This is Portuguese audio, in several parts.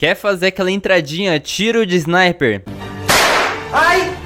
Quer fazer aquela entradinha tiro de sniper? Ai!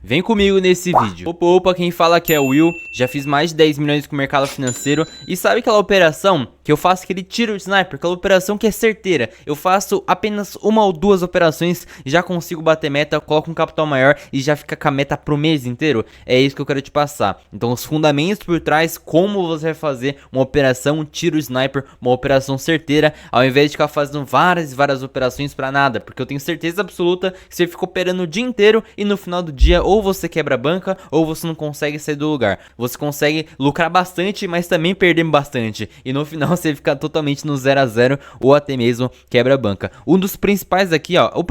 Vem comigo nesse vídeo. Opa, opa, quem fala aqui é o Will. Já fiz mais de 10 milhões com o mercado financeiro. E sabe aquela operação que eu faço aquele tiro de sniper? Aquela operação que é certeira. Eu faço apenas uma ou duas operações e já consigo bater meta, coloco um capital maior e já fica com a meta pro mês inteiro. É isso que eu quero te passar. Então os fundamentos por trás, como você vai fazer uma operação tiro de sniper, uma operação certeira, ao invés de ficar fazendo várias e várias operações pra nada. Porque eu tenho certeza absoluta que você fica operando o dia inteiro e no final do dia ou você quebra a banca ou você não consegue sair do lugar. Você consegue lucrar bastante, mas também perder bastante. E no final você fica totalmente no 0 a 0 ou até mesmo quebra a banca. Um dos principais aqui, ó, o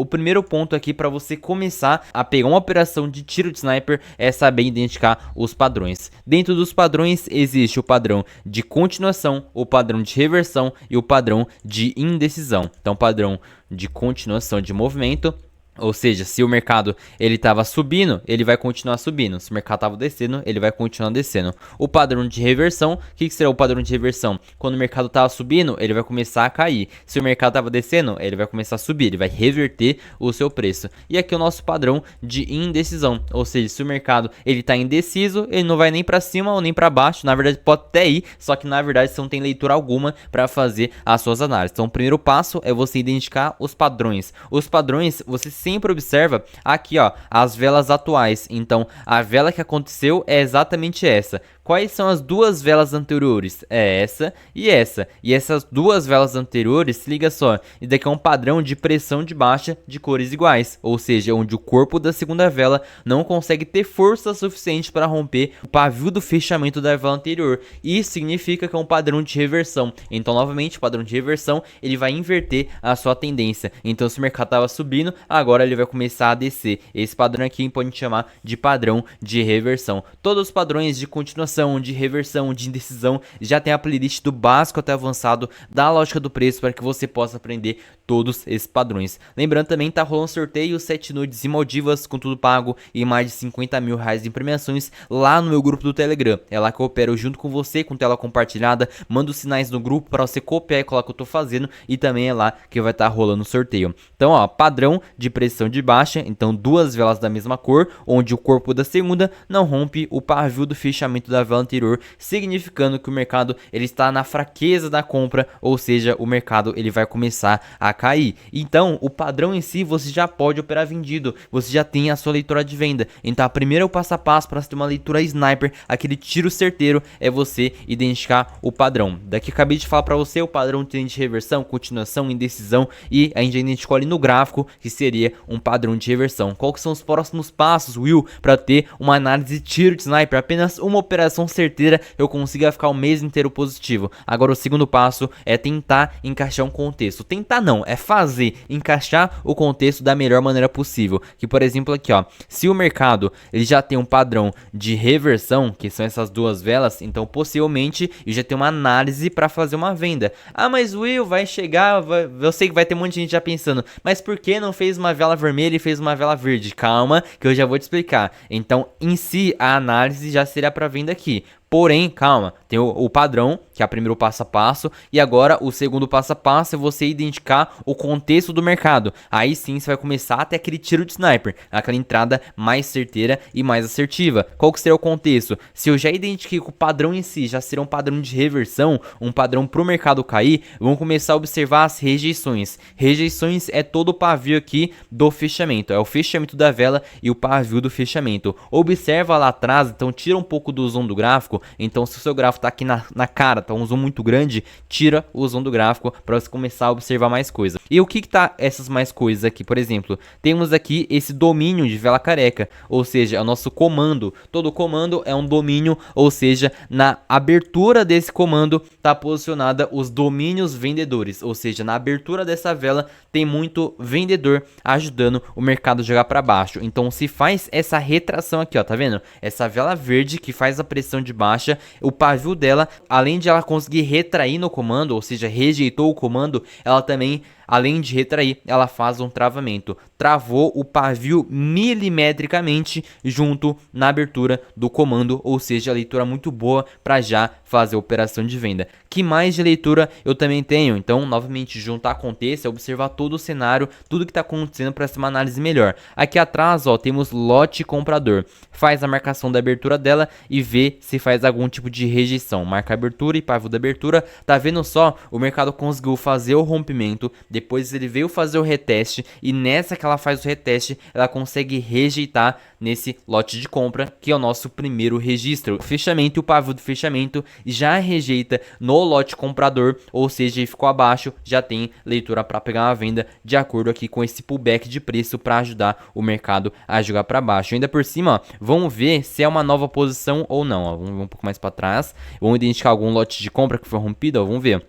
primeiro ponto aqui para você começar a pegar uma operação de tiro de sniper é saber identificar os padrões. Dentro dos padrões existe o padrão de continuação, o padrão de reversão e o padrão de indecisão. Então, padrão de continuação de movimento, ou seja, se o mercado ele estava subindo, ele vai continuar subindo. Se o mercado estava descendo, ele vai continuar descendo. O padrão de reversão, o que será o padrão de reversão? Quando o mercado estava subindo, ele vai começar a cair. Se o mercado estava descendo, ele vai começar a subir, ele vai reverter o seu preço. E aqui é o nosso padrão de indecisão, ou seja, se o mercado ele está indeciso, ele não vai nem para cima ou nem para baixo. Na verdade pode até ir, só que na verdade você não tem leitura alguma para fazer as suas análises. Então o primeiro passo é você identificar os padrões. Os padrões você sempre observa aqui, ó, as velas atuais. Então, a vela que aconteceu é exatamente essa. Quais são as duas velas anteriores? É essa e essa. E essas duas velas anteriores, se liga só, e daqui é um padrão de pressão de baixa de cores iguais. Ou seja, onde o corpo da segunda vela não consegue ter força suficiente para romper o pavio do fechamento da vela anterior. Isso significa que é um padrão de reversão. Então, novamente, o padrão de reversão, ele vai inverter a sua tendência. Então, se o mercado estava subindo, agora ele vai começar a descer. Esse padrão aqui pode chamar de padrão de reversão. Todos os padrões de continuação, de reversão, de indecisão, já tem a playlist do básico até avançado da lógica do preço para que você possa aprender todos esses padrões. Lembrando também, tá rolando sorteio 7 nudes e Maldivas com tudo pago e mais de 50 mil reais em premiações lá no meu grupo do Telegram. É lá que eu opero junto com você, com tela compartilhada, mando os sinais no grupo para você copiar e colar o que eu tô fazendo e também é lá que vai estar rolando o sorteio. Então, ó, padrão de pressão de baixa, então duas velas da mesma cor, onde o corpo da segunda não rompe o pavio do fechamento da vela anterior, significando que o mercado ele está na fraqueza da compra, ou seja, o mercado ele vai começar a cair. Então, o padrão em si você já pode operar vendido, você já tem a sua leitura de venda. Então, a primeira passo a passo para você ter uma leitura sniper, aquele tiro certeiro, é você identificar o padrão. Daqui acabei de falar para você o padrão de reversão, continuação, indecisão e a gente já identificou ali no gráfico que seria um padrão de reversão. Qual que são os próximos passos, Will, para ter uma análise de tiro de sniper? Apenas uma operação certeira eu consiga ficar o mês inteiro positivo. Agora o segundo passo é tentar encaixar um contexto. Tentar não, é fazer, encaixar o contexto da melhor maneira possível. Que por exemplo aqui, ó, se o mercado ele já tem um padrão de reversão, que são essas duas velas, então possivelmente eu já tenho uma análise para fazer uma venda. Ah, mas Will, vai chegar, eu sei que vai ter um monte de gente já pensando, mas por que não fez uma vela vermelha e fez uma vela verde? Calma, que eu já vou te explicar. Então, em si, a análise já seria para venda aqui. Porém, calma, tem o padrão, que é o primeiro passo a passo, e agora o segundo passo a passo é você identificar o contexto do mercado. Aí sim você vai começar a ter aquele tiro de sniper, aquela entrada mais certeira e mais assertiva. Qual que será o contexto? Se eu já identifiquei que o padrão em si já será um padrão de reversão, um padrão para o mercado cair, vamos começar a observar as rejeições. Rejeições é todo o pavio aqui do fechamento, é o fechamento da vela e o pavio do fechamento. Observa lá atrás, então tira um pouco do zoom do gráfico. Então se o seu gráfico tá aqui na cara, tá um zoom muito grande, tira o zoom do gráfico para você começar a observar mais coisas. E o que tá essas mais coisas aqui? Por exemplo, temos aqui esse domínio de vela careca, ou seja, é o nosso comando. Todo comando é um domínio, ou seja, na abertura desse comando tá posicionada os domínios vendedores, ou seja, na abertura dessa vela tem muito vendedor ajudando o mercado a jogar para baixo. Então se faz essa retração aqui, ó, tá vendo? Essa vela verde que faz a pressão de baixo, o pavio dela, além de ela conseguir retrair no comando, ou seja, rejeitou o comando, ela também além de retrair, ela faz um travamento. Travou o pavio milimetricamente junto na abertura do comando, ou seja, a leitura muito boa para já fazer a operação de venda. Que mais de leitura eu também tenho? Então, novamente, juntar contexto, observar todo o cenário, tudo que está acontecendo para ter uma análise melhor. Aqui atrás, ó, temos lote comprador. Faz a marcação da abertura dela e vê se faz algum tipo de rejeição. Marca a abertura e pavio da abertura. Tá vendo só? O mercado conseguiu fazer o rompimento, depois ele veio fazer o reteste e nessa que ela faz o reteste, ela consegue rejeitar nesse lote de compra, que é o nosso primeiro registro. O fechamento e o pavio do fechamento já rejeita no lote comprador, ou seja, ele ficou abaixo, já tem leitura para pegar uma venda de acordo aqui com esse pullback de preço para ajudar o mercado a jogar para baixo. Ainda por cima, ó, vamos ver se é uma nova posição ou não. Ó, vamos ver um pouco mais para trás. Vamos identificar algum lote de compra que foi rompido. Ó, vamos ver.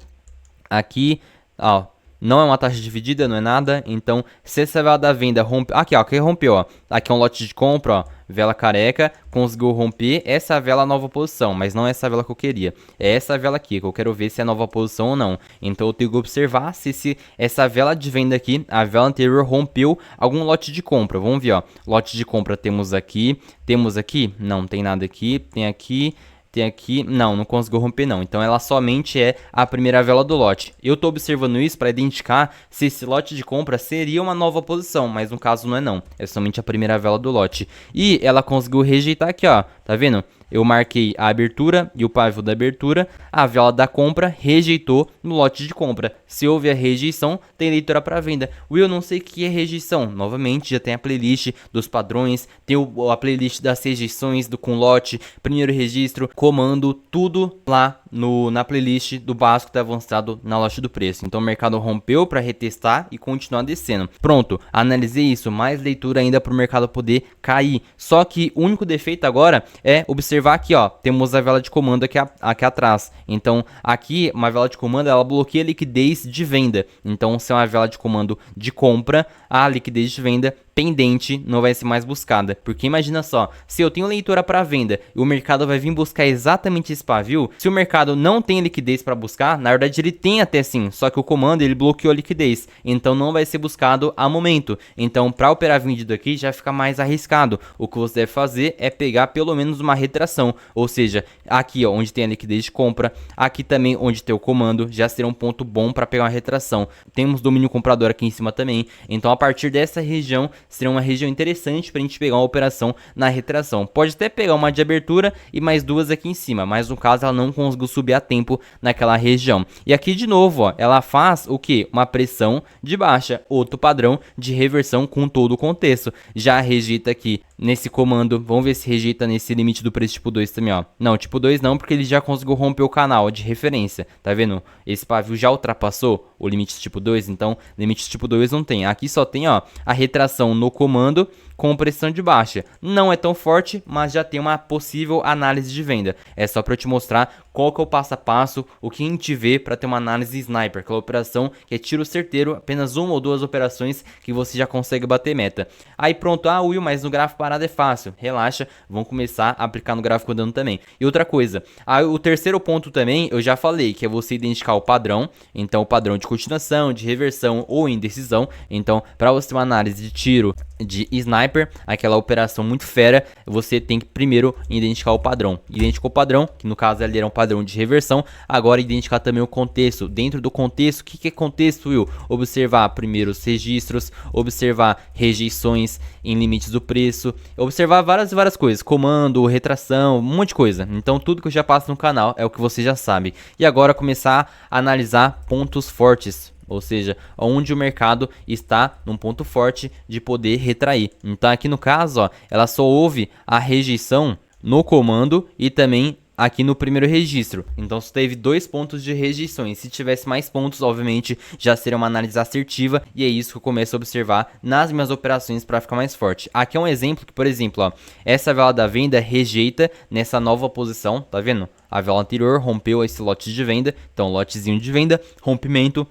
Aqui, ó, não é uma taxa dividida, não é nada. Então, se essa vela da venda rompe... Aqui, ó, que rompeu, ó. Aqui é um lote de compra, ó. Vela careca, conseguiu romper essa vela nova posição, mas não é essa vela que eu queria. É essa vela aqui, que eu quero ver se é nova posição ou não. Então, eu tenho que observar se essa vela de venda aqui, a vela anterior, rompeu algum lote de compra. Vamos ver, ó. Lote de compra temos aqui. Temos aqui? Não, tem nada aqui. Tem aqui... Tem aqui, não conseguiu romper não, então ela somente é a primeira vela do lote. Eu tô observando isso para identificar se esse lote de compra seria uma nova posição, mas no caso não é não, é somente a primeira vela do lote. E ela conseguiu rejeitar aqui, ó, tá vendo? Eu marquei a abertura e o pavio da abertura, a vela da compra rejeitou no lote de compra. Se houve a rejeição, tem leitura para venda. Will, não sei o que é rejeição. Novamente, já tem a playlist dos padrões, tem a playlist das rejeições com lote, primeiro registro, comando, tudo lá na playlist do básico até avançado na loja do preço. Então o mercado rompeu para retestar e continuar descendo. Pronto, analisei isso, mais leitura ainda para o mercado poder cair. Só que o único defeito agora é observar aqui, ó, temos a vela de comando aqui atrás. Então aqui uma vela de comando, ela bloqueia a liquidez de venda. Então se é uma vela de comando de compra, a liquidez de venda pendente não vai ser mais buscada, porque imagina só, se eu tenho leitura para venda e o mercado vai vir buscar exatamente esse pavio, se o mercado não tem liquidez para buscar, na verdade ele tem até sim, só que o comando ele bloqueou a liquidez, então não vai ser buscado a momento. Então para operar vendido aqui já fica mais arriscado. O que você deve fazer é pegar pelo menos uma retração, ou seja, aqui ó, onde tem a liquidez de compra, aqui também onde tem o comando, já será um ponto bom para pegar uma retração. Temos domínio comprador aqui em cima também, então a partir dessa região seria uma região interessante para a gente pegar uma operação na retração. Pode até pegar uma de abertura e mais duas aqui em cima, mas no caso ela não conseguiu subir a tempo naquela região. E aqui de novo, ó, ela faz o que? Uma pressão de baixa, outro padrão de reversão com todo o contexto. Já rejeita aqui nesse comando, vamos ver se rejeita nesse limite do preço tipo 2 também, ó. Não, tipo 2 não, porque ele já conseguiu romper o canal de referência, tá vendo? Esse pavio já ultrapassou o limite tipo 2, então limite tipo 2 não tem. Aqui só tem, ó, a retração no comando com pressão de baixa. Não é tão forte, mas já tem uma possível análise de venda. É só para eu te mostrar qual que é o passo a passo, o que a gente vê para ter uma análise sniper, aquela operação que é tiro certeiro, apenas uma ou duas operações que você já consegue bater meta. Aí pronto, ah Will, mas no gráfico parado é fácil. Relaxa, vamos começar a aplicar no gráfico andando também. E outra coisa, o terceiro ponto também, eu já falei, que é você identificar o padrão. Então o padrão de continuação, de reversão ou indecisão. Então para você ter uma análise de tiro de sniper, aquela operação muito fera, você tem que primeiro identificar o padrão. Identificou o padrão, que no caso ali era um padrão de reversão. Agora identificar também o contexto. Dentro do contexto, o que é contexto, Will? Observar primeiro os registros, observar rejeições em limites do preço, observar várias coisas, comando, retração, um monte de coisa. Então tudo que eu já passo no canal é o que você já sabe. E agora começar a analisar pontos fortes. Ou seja, onde o mercado está num ponto forte de poder retrair. Então aqui no caso, ó, ela só houve a rejeição no comando e também aqui no primeiro registro. Então só teve 2 pontos de rejeições. Se tivesse mais pontos, obviamente já seria uma análise assertiva, e é isso que eu começo a observar nas minhas operações para ficar mais forte. Aqui é um exemplo que, por exemplo, ó, essa vela da venda rejeita nessa nova posição, tá vendo? A vela anterior rompeu esse lote de venda, então lotezinho de venda, rompimento,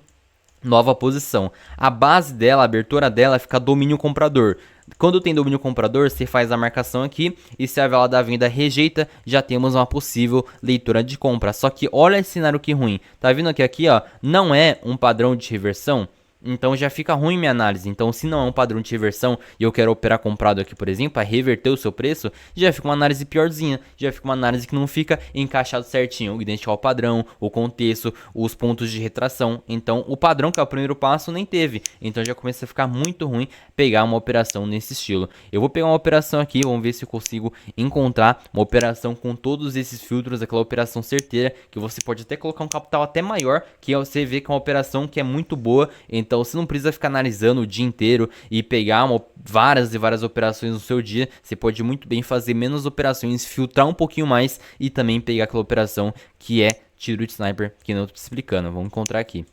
nova posição. A base dela, a abertura dela fica domínio comprador. Quando tem domínio comprador, você faz a marcação aqui e se a vela da venda rejeita, já temos uma possível leitura de compra. Só que olha esse cenário que ruim. Tá vendo que aqui, ó, não é um padrão de reversão? então já fica ruim minha análise. Então se não é um padrão de reversão e eu quero operar comprado aqui, por exemplo, para reverter o seu preço, já fica uma análise piorzinha, já fica uma análise que não fica encaixado certinho, identificar o padrão, o contexto, os pontos de retração. Então o padrão, que é o primeiro passo, nem teve, então já começa a ficar muito ruim pegar uma operação nesse estilo. Eu vou pegar uma operação aqui, vamos ver se eu consigo encontrar uma operação com todos esses filtros, aquela operação certeira, que você pode até colocar um capital até maior, que você vê que é uma operação que é muito boa. Então você não precisa ficar analisando o dia inteiro e pegar várias e várias operações no seu dia. Você pode muito bem fazer menos operações, filtrar um pouquinho mais e também pegar aquela operação que é tiro de sniper, que não tô te explicando. Vamos encontrar aqui.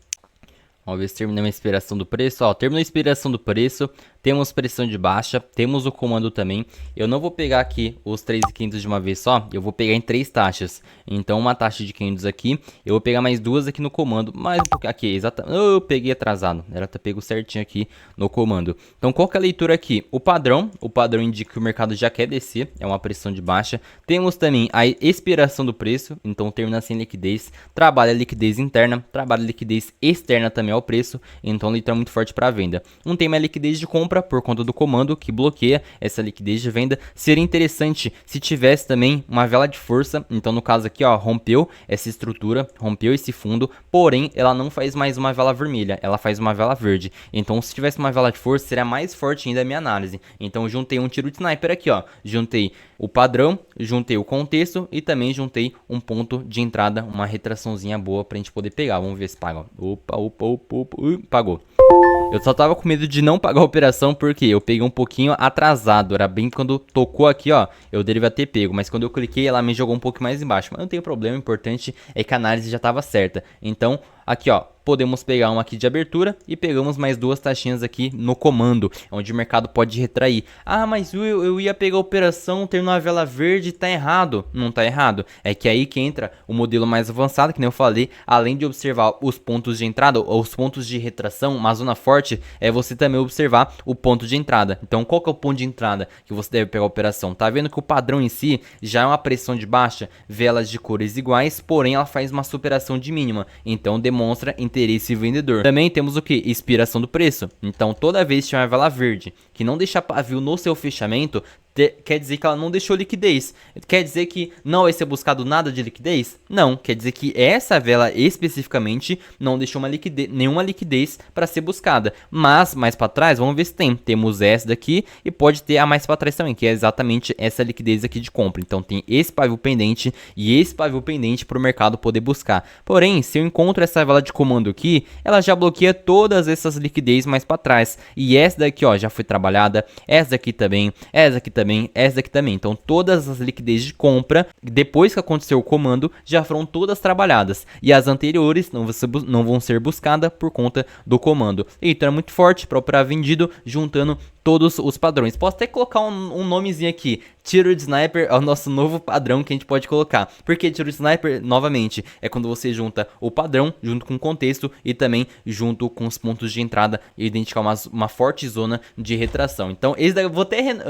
Vamos ver se terminamos a inspiração do preço. Ó, terminou a inspiração do preço. Temos pressão de baixa. Temos o comando também. Eu não vou pegar aqui os 3.500 de uma vez só. Eu vou pegar em 3 taxas. Então uma taxa de 500 aqui. Eu vou pegar mais 2 aqui no comando. Mais um pouquinho aqui, exatamente. Eu peguei atrasado. Era pra ter pego certinho aqui no comando. Então qual que é a leitura aqui? O padrão. O padrão indica que o mercado já quer descer. É uma pressão de baixa. Temos também a expiração do preço. Então termina sem liquidez. Trabalha a liquidez interna. Trabalha a liquidez externa também ao preço, então ele está muito forte para venda. Não tem mais liquidez de compra por conta do comando que bloqueia essa liquidez de venda. Seria interessante se tivesse também uma vela de força. Então no caso aqui, ó, rompeu essa estrutura, rompeu esse fundo, porém ela não faz mais uma vela vermelha, ela faz uma vela verde. Então se tivesse uma vela de força seria mais forte ainda a minha análise. Então juntei um tiro de sniper aqui, ó, juntei o padrão, juntei o contexto e também juntei um ponto de entrada, uma retraçãozinha boa pra gente poder pegar. Vamos ver se paga. Opa, pagou. Eu só tava com medo de não pagar a operação porque eu peguei um pouquinho atrasado. Era bem quando tocou aqui, ó, eu deveria ter pego. Mas quando eu cliquei, ela me jogou um pouco mais embaixo. Mas não tem problema, o importante é que a análise já tava certa. Então, aqui, ó, podemos pegar uma aqui de abertura e pegamos mais 2 taxinhas aqui no comando, onde o mercado pode retrair. Ah, mas eu ia pegar a operação, terminou a vela verde, tá errado. Não tá errado. É que aí que entra o modelo mais avançado, que nem eu falei, além de observar os pontos de entrada, ou os pontos de retração, uma zona forte, é você também observar o ponto de entrada. Então, qual que é o ponto de entrada que você deve pegar a operação? Tá vendo que o padrão em si já é uma pressão de baixa, velas de cores iguais, porém ela faz uma superação de mínima. Então, demonstra interesse vendedor. Também temos o que? Expiração do preço. Então toda vez que tiver uma vela verde que não deixa pavio no seu fechamento, quer dizer que ela não deixou liquidez. Quer dizer que não vai ser buscado nada de liquidez? Não, quer dizer que essa vela especificamente não deixou nenhuma liquidez para ser buscada. Mas mais para trás, vamos ver se tem. Temos essa daqui e pode ter a mais para trás também, que é exatamente essa liquidez aqui de compra. Então tem esse pavio pendente e esse pavio pendente para o mercado poder buscar. Porém, se eu encontro essa vela de comando aqui, ela já bloqueia todas essas liquidez mais para trás. E essa daqui, ó, já foi trabalhada. Essa daqui também, essa daqui também, essa daqui também. Então todas as liquidez de compra, depois que aconteceu o comando, já foram todas trabalhadas. E as anteriores não vão ser buscadas por conta do comando. Então é muito forte para operar vendido, juntando todos os padrões. Posso até colocar um nomezinho aqui. Tiro de sniper é o nosso novo padrão que a gente pode colocar. Porque tiro de sniper, novamente, é quando você junta o padrão junto com o contexto e também junto com os pontos de entrada e identificar uma forte zona de retração. Então, esse daí eu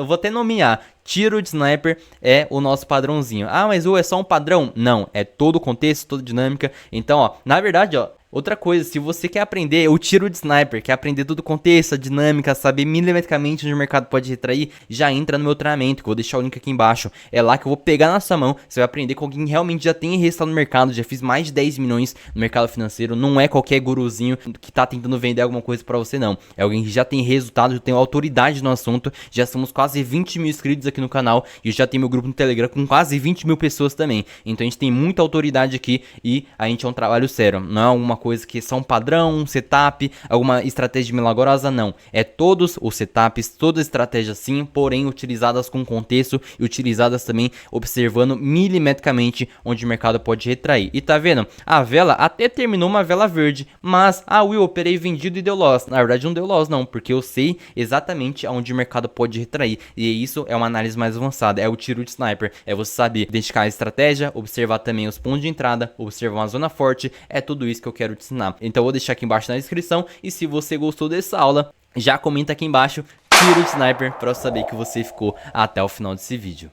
vou até nomear. Tiro de sniper é o nosso padrãozinho. Ah, mas é só um padrão? Não, é todo o contexto, toda a dinâmica. Então, ó, na verdade, ó, outra coisa, se você quer aprender o tiro de sniper, quer aprender todo o contexto, a dinâmica, saber milimetricamente onde o mercado pode retrair, já entra no meu treinamento, que eu vou deixar o link aqui embaixo. É lá que eu vou pegar na sua mão, você vai aprender com alguém que realmente já tem resultado no mercado, já fiz mais de 10 milhões no mercado financeiro, não é qualquer guruzinho que tá tentando vender alguma coisa pra você, não. É alguém que já tem resultado, já tem autoridade no assunto, já somos quase 20 mil inscritos aqui no canal e já tem meu grupo no Telegram com quase 20 mil pessoas também. Então a gente tem muita autoridade aqui e a gente é um trabalho sério, não é uma coisa que é só um padrão, um setup, alguma estratégia milagrosa, não. É todos os setups, todas as estratégias sim, porém utilizadas com contexto e utilizadas também observando milimetricamente onde o mercado pode retrair. E tá vendo? A vela até terminou uma vela verde, mas Will, operei vendido e deu loss. Na verdade não deu loss não, porque eu sei exatamente aonde o mercado pode retrair. E isso é uma análise mais avançada, é o tiro de sniper. É você saber identificar a estratégia, observar também os pontos de entrada, observar uma zona forte, é tudo isso que eu quero te ensinar. Então eu vou deixar aqui embaixo na descrição e se você gostou dessa aula, já comenta aqui embaixo tiro de sniper para eu saber que você ficou até o final desse vídeo.